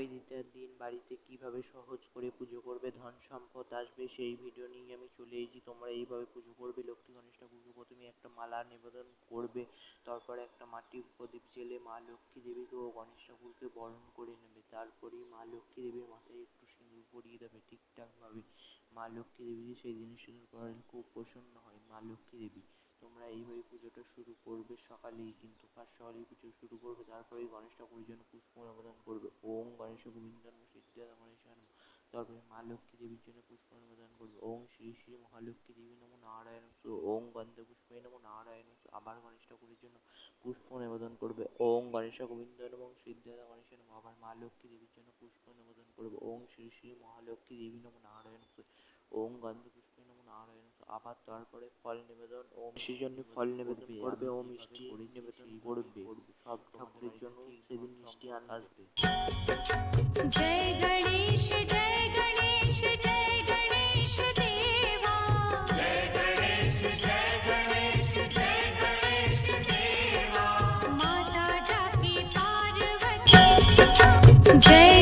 অক্ষয় তৃতীয়ার দিন বাড়িতে কিভাবে সহজ করে পুজো করবে, ধন সম্পদ আসবে, সেই ভিডিও নিয়ে আমি চলে এসেছি। তোমরা এইভাবে পুজো করবে লক্ষ্মী গণেশ ঠাকুরকে। প্রথমে একটা মালা নিবেদন করবে, তারপরে একটা মাটির প্রদীপ জেলে মা লক্ষ্মী দেবীকে ও গণেশ ঠাকুরকে বরণ করে নেবে। তারপরেই মা লক্ষ্মী দেবীর মাথায় একটু সিঁদুর পরিয়ে দেবে ঠিকঠাকভাবে। মা লক্ষ্মী দেবী সেই জিনিস সিঁদুর পরালে খুব প্রসন্ন হয় মা লক্ষ্মী দেবী। তোমরা এইভাবে পুজোটা শুরু করবে সকালেই, কিন্তু ফার্স্ট সকালেই পুজো শুরু করবে। তারপরেই গণেশ ঠাকুরের জন্য পুষ্প নিবেদন করবে, ওম গণেশ গোবিন্দন সিদ্ধিদাতা গণেশায় নমঃ। তারপরে মা লক্ষ্মী দেবীর জন্য পুষ্প নিবেদন করবে, ওম শ্রী শ্রী মহালক্ষ্মী দেবী নমঃ নারায়ণ। ওম গন্ধ পুষ্পে নমঃ নারায়ণ। আবার গণেশ ঠাকুরের জন্য পুষ্প নিবেদন করবে, ওম গণেশ গোবিন্দ এবং সিদ্ধিদাতা গণেশায় নমঃ। আবার মা লক্ষ্মী দেবীর জন্য পুষ্প নিবেদন করবে, ওম শ্রী শ্রী মহালক্ষ্মী দেবী নমঃ নারায়ণ। ওম গন্ধ পুষ্পে নমঃ নারায়ণ। আবার তারপরে ফল নিবেদন, ওম সেই জন্য ফল নিবেদন করবে, ও মিষ্টি নিবেদন করবে। সব ঠাকুরের জন্য সেদিন মিষ্টি আসবে। जय गणेश जय गणेश जय गणेश देवा। जय गणेश जय गणेश जय गणेश देवा। माता जाकी पार्वती जय